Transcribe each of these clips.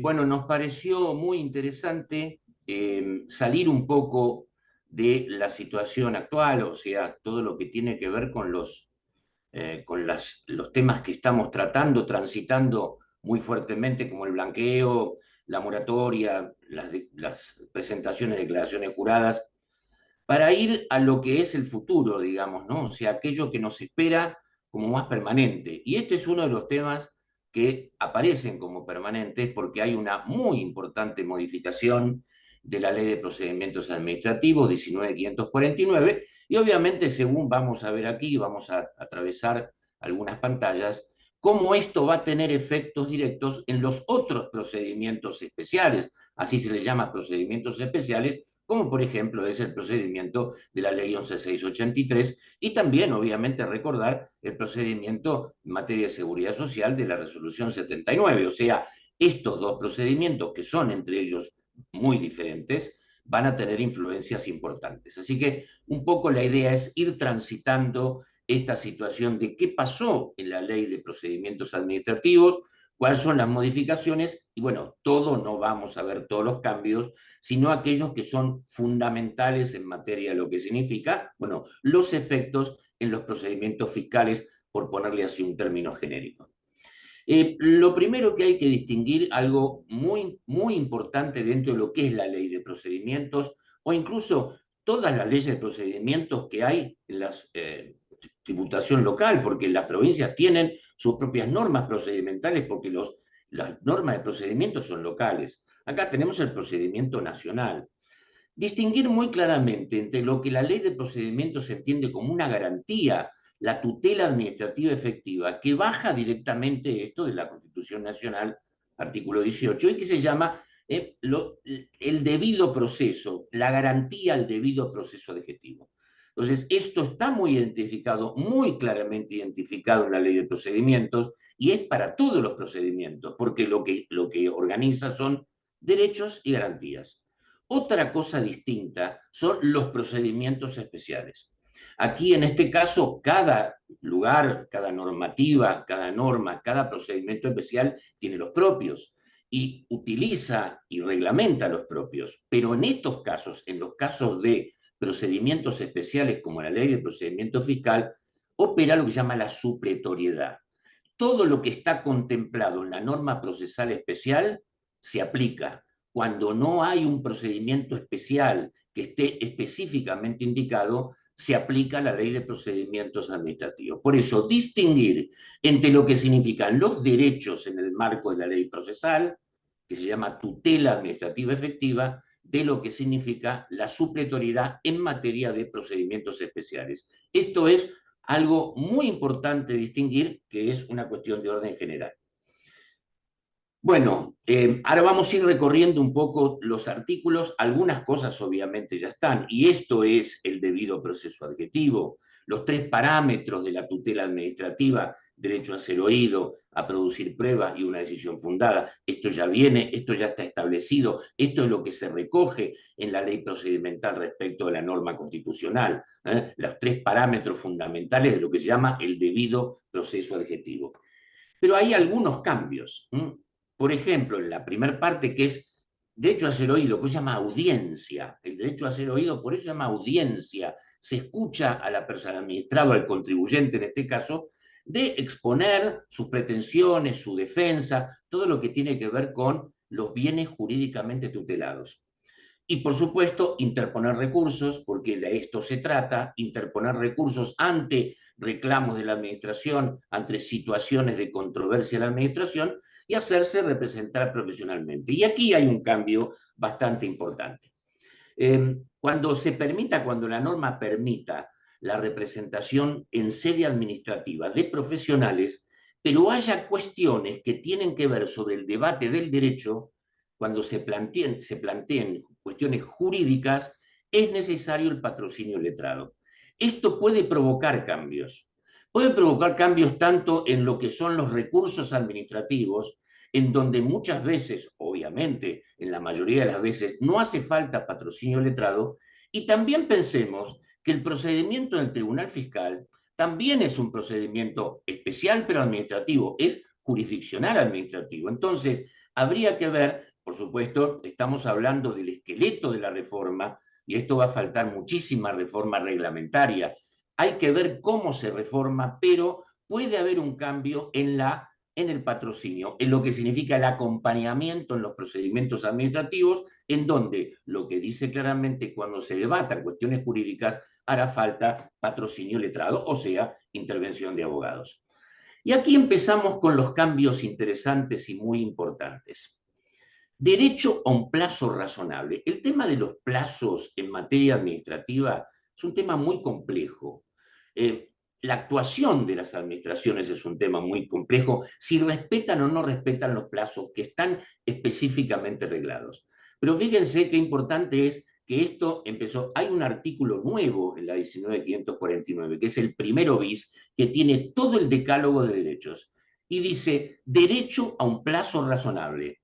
Bueno, nos pareció muy interesante salir un poco de la situación actual, o sea, todo lo que tiene que ver con los temas que estamos tratando, transitando muy fuertemente, como el blanqueo, la moratoria, las presentaciones de declaraciones juradas, para ir a lo que es el futuro, digamos, ¿no? O sea, aquello que nos espera como más permanente. Y este es uno de los temas que aparecen como permanentes porque hay una muy importante modificación de la Ley de Procedimientos Administrativos 19.549 y obviamente, según vamos a ver aquí, vamos a atravesar algunas pantallas, cómo esto va a tener efectos directos en los otros procedimientos especiales, así se les llama procedimientos especiales, como por ejemplo es el procedimiento de la ley 11683 y también obviamente recordar el procedimiento en materia de seguridad social de la resolución 79. O sea, estos dos procedimientos que son entre ellos muy diferentes van a tener influencias importantes. Así que un poco la idea es ir transitando esta situación de qué pasó en la ley de procedimientos administrativos, cuáles son las modificaciones y bueno, todo no vamos a ver todos los cambios, sino aquellos que son fundamentales en materia de lo que significa, bueno, los efectos en los procedimientos fiscales, por ponerle así un término genérico. Lo primero que hay que distinguir, algo muy, muy importante dentro de lo que es la ley de procedimientos, o incluso todas las leyes de procedimientos que hay en la tributación local, porque las provincias tienen sus propias normas procedimentales, porque las normas de procedimientos son locales. Acá tenemos el procedimiento nacional. Distinguir muy claramente entre lo que la ley de procedimientos se entiende como una garantía, la tutela administrativa efectiva, que baja directamente esto de la Constitución Nacional, artículo 18, y que se llama el debido proceso, la garantía al debido proceso adjetivo. Entonces, esto está muy identificado, muy claramente identificado en la ley de procedimientos, y es para todos los procedimientos, porque lo que organiza son derechos y garantías. Otra cosa distinta son los procedimientos especiales. Aquí, en este caso, cada lugar, cada normativa, cada norma, cada procedimiento especial tiene los propios y utiliza y reglamenta los propios. Pero en estos casos, en los casos de procedimientos especiales como la ley de procedimiento fiscal, opera lo que se llama la supletoriedad. Todo lo que está contemplado en la norma procesal especial se aplica. Cuando no hay un procedimiento especial que esté específicamente indicado, se aplica la ley de procedimientos administrativos. Por eso, distinguir entre lo que significan los derechos en el marco de la ley procesal, que se llama tutela administrativa efectiva, de lo que significa la supletoriedad en materia de procedimientos especiales. Esto es algo muy importante distinguir, que es una cuestión de orden general. Bueno, ahora vamos a ir recorriendo un poco los artículos. Algunas cosas obviamente ya están, y esto es el debido proceso adjetivo, los tres parámetros de la tutela administrativa, derecho a ser oído, a producir pruebas y una decisión fundada. Esto ya viene, esto ya está establecido, esto es lo que se recoge en la ley procedimental respecto de la norma constitucional. Los tres parámetros fundamentales de lo que se llama el debido proceso adjetivo. Pero hay algunos cambios. Por ejemplo, en la primera parte, que es derecho a ser oído, pues se llama audiencia. El derecho a ser oído, por eso se llama audiencia. Se escucha a la persona, al administrado, al contribuyente en este caso, de exponer sus pretensiones, su defensa, todo lo que tiene que ver con los bienes jurídicamente tutelados. Y por supuesto, interponer recursos, porque de esto se trata, interponer recursos ante reclamos de la administración, ante situaciones de controversia de la administración y hacerse representar profesionalmente. Y aquí hay un cambio bastante importante. Cuando la norma permita la representación en sede administrativa de profesionales, pero haya cuestiones que tienen que ver sobre el debate del derecho, cuando se planteen cuestiones jurídicas, es necesario el patrocinio letrado. Esto puede provocar cambios. Puede provocar cambios tanto en lo que son los recursos administrativos, en donde muchas veces, obviamente, en la mayoría de las veces, no hace falta patrocinio letrado, y también pensemos que el procedimiento del Tribunal Fiscal también es un procedimiento especial pero administrativo, es jurisdiccional administrativo. Entonces, Habría que ver, por supuesto, estamos hablando del esqueleto de la reforma, y esto va a faltar muchísima reforma reglamentaria. Hay que ver cómo se reforma, pero puede haber un cambio en el patrocinio, en lo que significa el acompañamiento en los procedimientos administrativos, en donde lo que dice claramente cuando se debatan cuestiones jurídicas hará falta patrocinio letrado, o sea, intervención de abogados. Y aquí empezamos con los cambios interesantes y muy importantes. Derecho a un plazo razonable. El tema de los plazos en materia administrativa es un tema muy complejo. La actuación de las administraciones es un tema muy complejo, si respetan o no respetan los plazos que están específicamente reglados. Pero fíjense qué importante es que esto empezó. Hay un artículo nuevo en la 19.549, que es el primero bis, que tiene todo el decálogo de derechos. Y dice, derecho a un plazo razonable.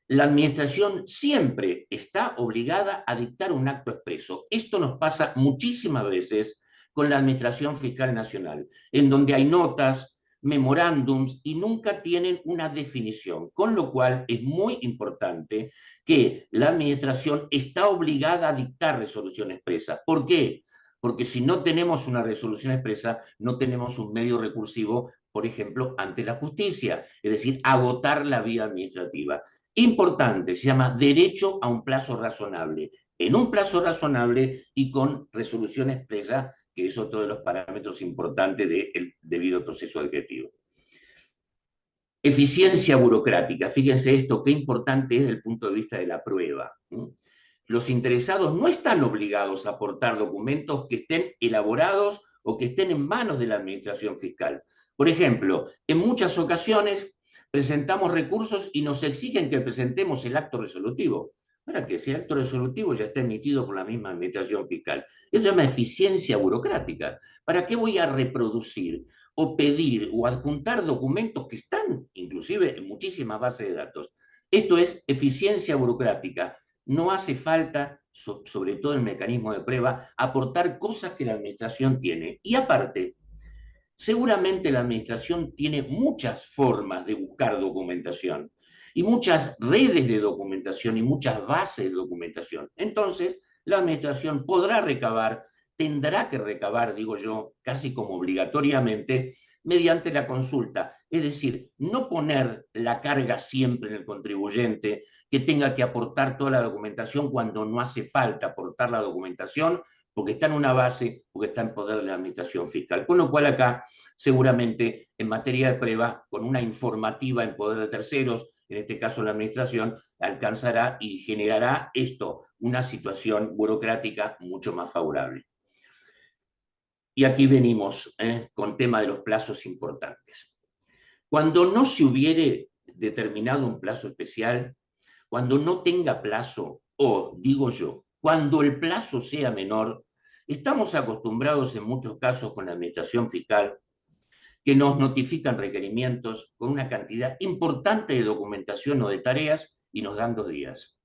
La administración siempre está obligada a dictar un acto expreso. Esto nos pasa muchísimas veces con la Administración Fiscal Nacional, en donde hay notas, memorándums y nunca tienen una definición, con lo cual es muy importante que la Administración está obligada a dictar resolución expresa. ¿Por qué? Porque si no tenemos una resolución expresa, no tenemos un medio recursivo, por ejemplo, ante la justicia, es decir, agotar la vía administrativa. Importante, se llama derecho a un plazo razonable, en un plazo razonable y con resolución expresa, que es otro de los parámetros importantes del debido proceso adjetivo. Eficiencia burocrática, fíjense esto, qué importante es desde el punto de vista de la prueba. Los interesados no están obligados a aportar documentos que estén elaborados o que estén en manos de la administración fiscal. Por ejemplo, en muchas ocasiones presentamos recursos y nos exigen que presentemos el acto resolutivo. ¿Para qué? Si el acto resolutivo ya está emitido por la misma administración fiscal. Eso se llama eficiencia burocrática. ¿Para qué voy a reproducir o pedir o adjuntar documentos que están inclusive en muchísimas bases de datos? Esto es eficiencia burocrática. No hace falta, sobre todo el mecanismo de prueba, aportar cosas que la administración tiene. Y aparte, seguramente la administración tiene muchas formas de buscar documentación y muchas redes de documentación y muchas bases de documentación. Entonces, la administración podrá recabar, tendrá que recabar, digo yo, casi como obligatoriamente, mediante la consulta. Es decir, no poner la carga siempre en el contribuyente, que tenga que aportar toda la documentación cuando no hace falta aportar la documentación, porque está en una base, porque está en poder de la administración fiscal. Con lo cual acá, seguramente, en materia de prueba, con una informativa en poder de terceros, en este caso la administración, alcanzará y generará esto, una situación burocrática mucho más favorable. Y aquí venimos con tema de los plazos importantes. Cuando no se hubiere determinado un plazo especial, cuando no tenga plazo, o digo yo, cuando el plazo sea menor, estamos acostumbrados en muchos casos con la administración fiscal que nos notifican requerimientos con una cantidad importante de documentación o de tareas y nos dan 2 días.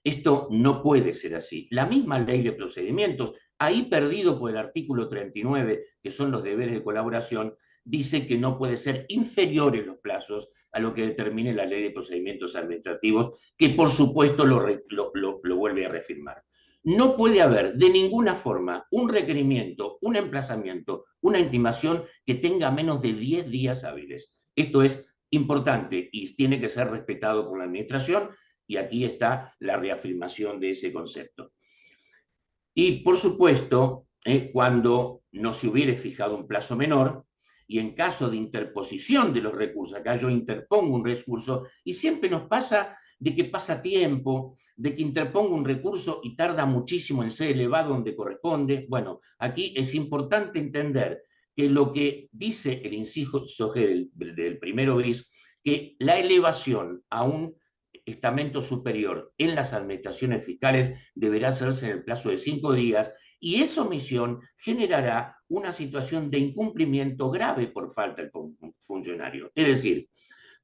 Esto no puede ser así. La misma ley de procedimientos, ahí perdido por el artículo 39, que son los deberes de colaboración, dice que no puede ser inferiores los plazos a lo que determine la ley de procedimientos administrativos, que por supuesto lo vuelve a reafirmar. No puede haber de ninguna forma un requerimiento, un emplazamiento, una intimación que tenga menos de 10 días hábiles. Esto es importante y tiene que ser respetado por la administración, y aquí está la reafirmación de ese concepto. Y por supuesto, cuando no se hubiere fijado un plazo menor, y en caso de interposición de los recursos, acá yo interpongo un recurso, y siempre nos pasa de que pasa tiempo, de que interpongo un recurso y tarda muchísimo en ser elevado donde corresponde. Bueno, aquí es importante entender que lo que dice el inciso G del primero bis, que la elevación a un estamento superior en las administraciones fiscales deberá hacerse en el plazo de 5 días, y esa omisión generará una situación de incumplimiento grave por falta del funcionario. Es decir,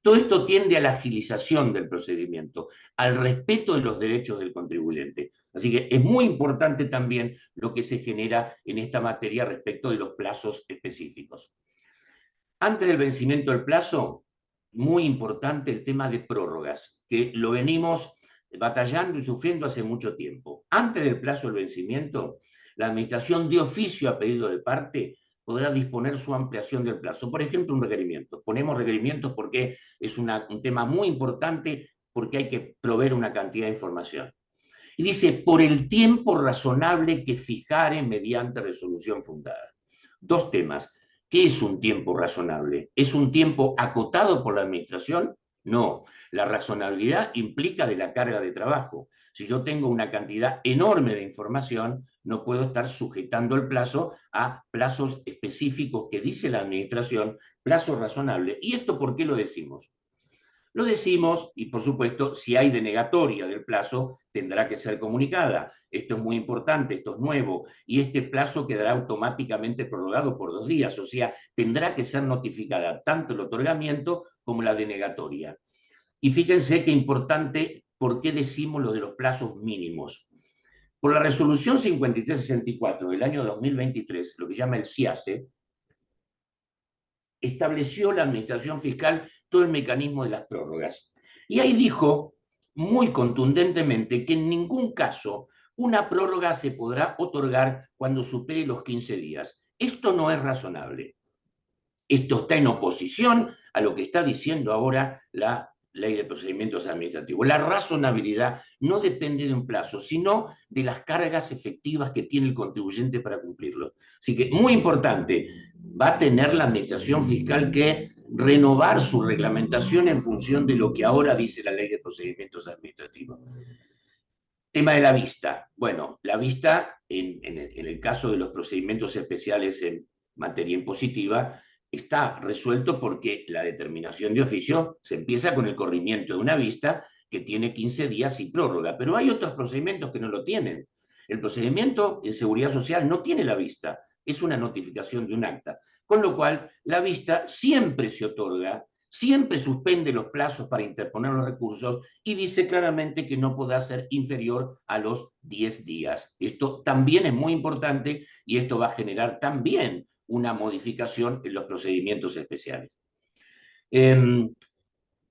todo esto tiende a la agilización del procedimiento, al respeto de los derechos del contribuyente. Así que es muy importante también lo que se genera en esta materia respecto de los plazos específicos. Antes del vencimiento del plazo, muy importante el tema de prórrogas, que lo venimos batallando y sufriendo hace mucho tiempo. Antes del plazo del vencimiento, la Administración de oficio a pedido de parte podrá disponer su ampliación del plazo. Por ejemplo, un requerimiento. Ponemos requerimientos porque es un tema muy importante, porque hay que proveer una cantidad de información. Y dice, por el tiempo razonable que fijare mediante resolución fundada. Dos temas. ¿Qué es un tiempo razonable? ¿Es un tiempo acotado por la administración? No. La razonabilidad implica de la carga de trabajo. Si yo tengo una cantidad enorme de información, no puedo estar sujetando el plazo a plazos específicos que dice la administración, plazo razonable. ¿Y esto por qué lo decimos? Lo decimos y, por supuesto, si hay denegatoria del plazo, tendrá que ser comunicada. Esto es muy importante, esto es nuevo, y este plazo quedará automáticamente prorrogado por 2 días, o sea, tendrá que ser notificada tanto el otorgamiento como la denegatoria. Y fíjense qué importante, ¿por qué decimos lo de los plazos mínimos? Por la resolución 5364 del año 2023, lo que llama el CIACE, estableció la Administración Fiscal todo el mecanismo de las prórrogas. Y ahí dijo muy contundentemente que en ningún caso una prórroga se podrá otorgar cuando supere los 15 días. Esto no es razonable. Esto está en oposición a lo que está diciendo ahora la Ley de Procedimientos Administrativos. La razonabilidad no depende de un plazo, sino de las cargas efectivas que tiene el contribuyente para cumplirlo. Así que, muy importante, va a tener la Administración Fiscal que renovar su reglamentación en función de lo que ahora dice la Ley de Procedimientos Administrativos. Tema de la vista. Bueno, la vista, en el caso de los procedimientos especiales en materia impositiva, está resuelto porque la determinación de oficio se empieza con el corrimiento de una vista que tiene 15 días y prórroga, pero hay otros procedimientos que no lo tienen. El procedimiento en seguridad social no tiene la vista, es una notificación de un acta, con lo cual la vista siempre se otorga, siempre suspende los plazos para interponer los recursos y dice claramente que no podrá ser inferior a los 10 días. Esto también es muy importante y esto va a generar también una modificación en los procedimientos especiales.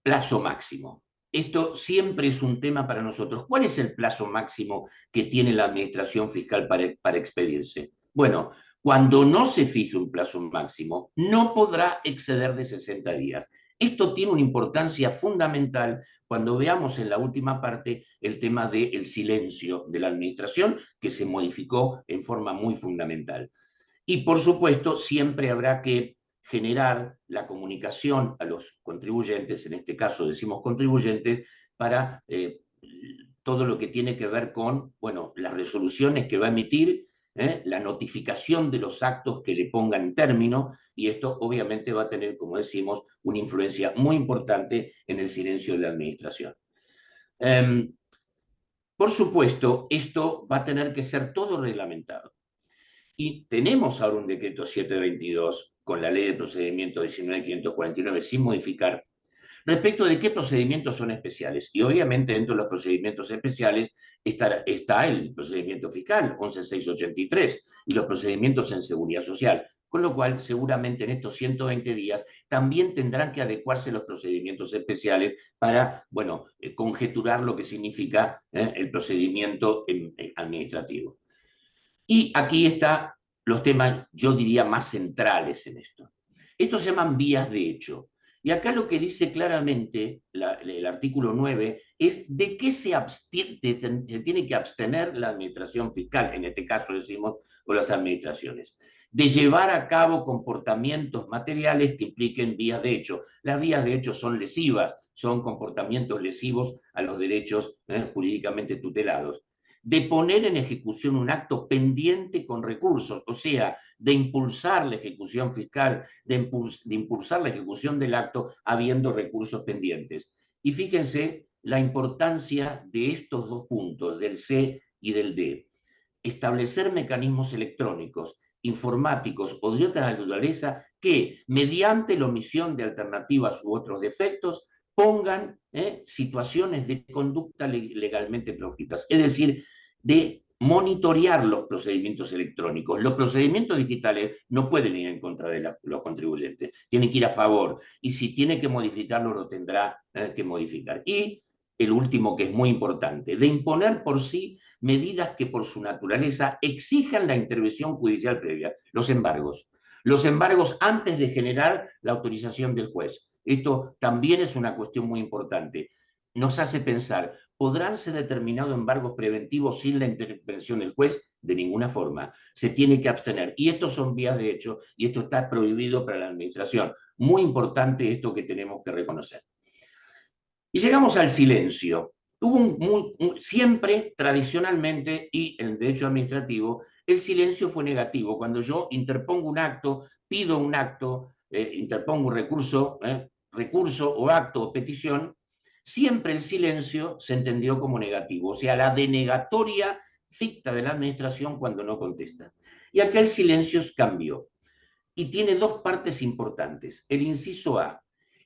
Plazo máximo. Esto siempre es un tema para nosotros. ¿Cuál es el plazo máximo que tiene la Administración Fiscal para expedirse? Bueno, cuando no se fije un plazo máximo, no podrá exceder de 60 días. Esto tiene una importancia fundamental cuando veamos en la última parte el tema del silencio de la Administración, que se modificó en forma muy fundamental. Y, por supuesto, siempre habrá que generar la comunicación a los contribuyentes, en este caso decimos contribuyentes, para todo lo que tiene que ver con, bueno, las resoluciones que va a emitir, la notificación de los actos que le pongan término, y esto obviamente va a tener, como decimos, una influencia muy importante en el silencio de la administración. Por supuesto, esto va a tener que ser todo reglamentado. Y tenemos ahora un decreto 722 con la ley de procedimiento 19.549 sin modificar respecto de qué procedimientos son especiales. Y obviamente dentro de los procedimientos especiales está el procedimiento fiscal 11.683 y los procedimientos en seguridad social. Con lo cual, seguramente en estos 120 días también tendrán que adecuarse los procedimientos especiales para, bueno, conjeturar lo que significa el procedimiento administrativo. Y aquí están los temas, yo diría, más centrales en esto. Estos se llaman vías de hecho. Y acá lo que dice claramente el artículo 9 es de qué se tiene que abstener la administración fiscal, en este caso decimos, o las administraciones, de llevar a cabo comportamientos materiales que impliquen vías de hecho. Las vías de hecho son lesivas, son comportamientos lesivos a los derechos jurídicamente tutelados, de poner en ejecución un acto pendiente con recursos, o sea, de impulsar la ejecución fiscal, de impulsar la ejecución del acto habiendo recursos pendientes. Y fíjense la importancia de estos dos puntos, del C y del D. Establecer mecanismos electrónicos, informáticos o de otra naturaleza que, mediante la omisión de alternativas u otros defectos, pongan situaciones de conducta legalmente proscritas. Es decir, de monitorear los procedimientos electrónicos. Los procedimientos digitales no pueden ir en contra de los contribuyentes, tienen que ir a favor, y si tiene que modificarlo, lo tendrá que modificar. Y el último, que es muy importante, de imponer por sí medidas que por su naturaleza exijan la intervención judicial previa, los embargos. Los embargos antes de generar la autorización del juez. Esto también es una cuestión muy importante. Nos hace pensar, ¿podrán ser determinados embargos preventivos sin la intervención del juez? De ninguna forma. Se tiene que abstener. Y estos son vías de hecho, y esto está prohibido para la administración. Muy importante esto que tenemos que reconocer. Y llegamos al silencio. Siempre, tradicionalmente, y en el derecho administrativo, el silencio fue negativo. Cuando yo interpongo un acto, pido un acto, interpongo un recurso o acto o petición, siempre el silencio se entendió como negativo, o sea, la denegatoria ficta de la administración cuando no contesta. Y acá el silencio cambió y tiene dos partes importantes. El inciso A: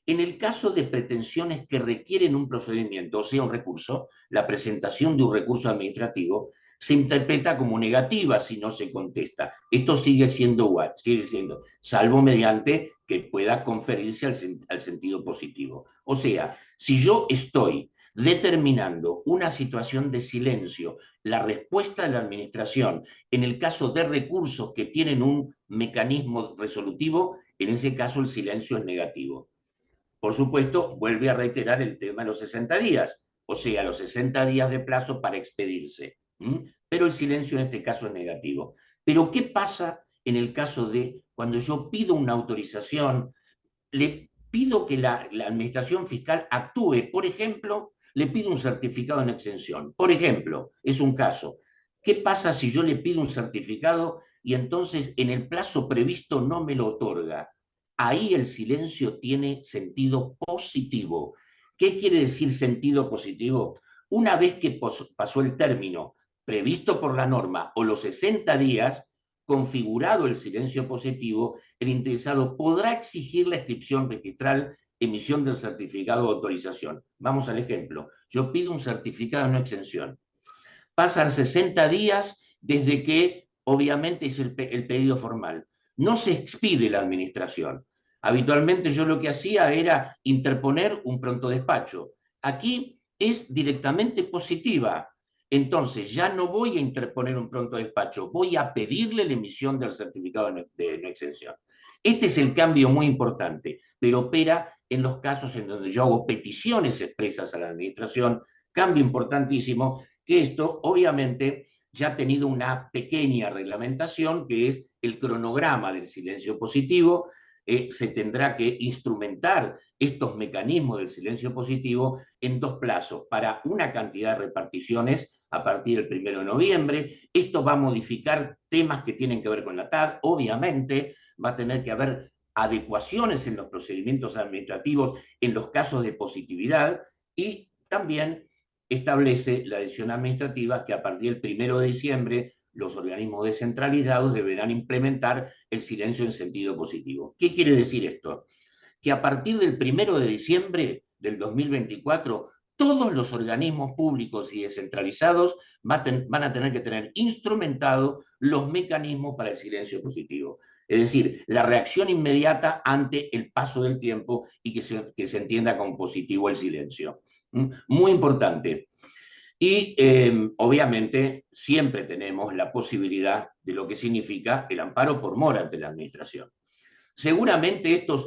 en el caso de pretensiones que requieren un procedimiento, o sea, un recurso, la presentación de un recurso administrativo se interpreta como negativa si no se contesta. Esto sigue siendo igual, salvo mediante que pueda conferirse al sentido positivo. O sea, si yo estoy determinando una situación de silencio, la respuesta de la administración en el caso de recursos que tienen un mecanismo resolutivo, en ese caso el silencio es negativo. Por supuesto, vuelve a reiterar el tema de los 60 días, o sea, los 60 días de plazo para expedirse. Pero el silencio en este caso es negativo. Pero ¿qué pasa en el caso de cuando yo pido una autorización, le pido que la administración fiscal actúe? Por ejemplo, le pido un certificado en exención. Por ejemplo, es un caso. ¿Qué pasa si yo le pido un certificado y entonces en el plazo previsto no me lo otorga? Ahí el silencio tiene sentido positivo. ¿Qué quiere decir sentido positivo? Una vez que pasó el término previsto por la norma o los 60 días, configurado el silencio positivo, el interesado podrá exigir la inscripción registral, emisión del certificado de autorización. Vamos al ejemplo. Yo pido un certificado de no exención. Pasan 60 días desde que, obviamente, hice el pedido formal. No se expide la administración. Habitualmente yo lo que hacía era interponer un pronto despacho. Aquí es directamente positiva. Entonces ya no voy a interponer un pronto despacho, voy a pedirle la emisión del certificado de no exención. Este es el cambio muy importante, pero opera en los casos en donde yo hago peticiones expresas a la administración. Cambio importantísimo, que esto obviamente ya ha tenido una pequeña reglamentación, que es el cronograma del silencio positivo. Se tendrá que instrumentar estos mecanismos del silencio positivo en dos plazos, para una cantidad de reparticiones a partir del 1 de noviembre. Esto va a modificar temas que tienen que ver con la TAD, obviamente va a tener que haber adecuaciones en los procedimientos administrativos en los casos de positividad, y también establece la decisión administrativa que a partir del 1 de diciembre los organismos descentralizados deberán implementar el silencio en sentido positivo. ¿Qué quiere decir esto? Que a partir del 1 de diciembre del 2024, todos los organismos públicos y descentralizados van a tener que tener instrumentados los mecanismos para el silencio positivo. Es decir, la reacción inmediata ante el paso del tiempo y que se entienda como positivo el silencio. Muy importante. Y obviamente siempre tenemos la posibilidad de lo que significa el amparo por mora ante la administración. Seguramente esto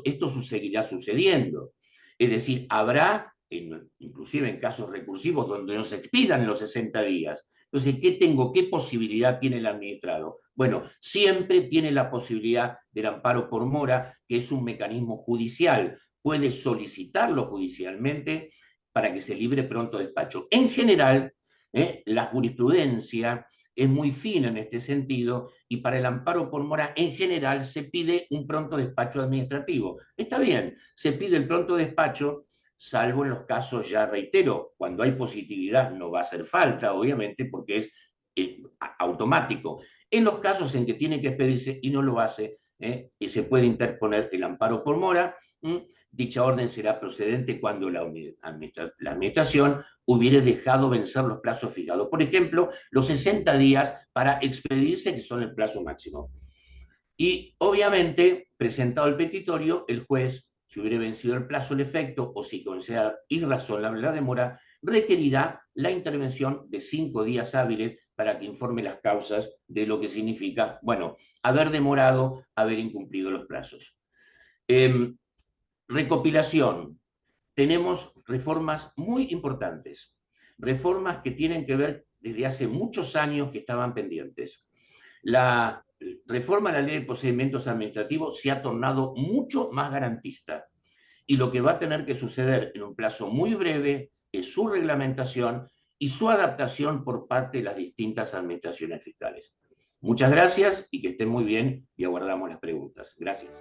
seguirá sucediendo. Es decir, habrá, inclusive en casos recursivos, donde nos expidan los 60 días. Entonces, ¿qué posibilidad tiene el administrado? Bueno, siempre tiene la posibilidad del amparo por mora, que es un mecanismo judicial. Puede solicitarlo judicialmente para que se libre pronto despacho. En general, la jurisprudencia es muy fina en este sentido, y para el amparo por mora en general se pide un pronto despacho administrativo. Está bien, se pide el pronto despacho, salvo en los casos, ya reitero, cuando hay positividad no va a hacer falta, obviamente, porque es automático. En los casos en que tiene que expedirse y no lo hace, se puede interponer el amparo por mora, dicha orden será procedente cuando la administración hubiere dejado vencer los plazos fijados. Por ejemplo, los 60 días para expedirse, que son el plazo máximo. Y obviamente, presentado el petitorio, el juez, si hubiere vencido el plazo el efecto o si considera irrazonable la demora, requerirá la intervención de 5 días hábiles para que informe las causas de lo que significa, bueno, haber demorado, haber incumplido los plazos. Recopilación. Tenemos reformas muy importantes, reformas que tienen que ver desde hace muchos años que estaban pendientes. La reforma de la ley de procedimientos administrativos se ha tornado mucho más garantista y lo que va a tener que suceder en un plazo muy breve es su reglamentación y su adaptación por parte de las distintas administraciones fiscales. Muchas gracias y que estén muy bien y aguardamos las preguntas. Gracias.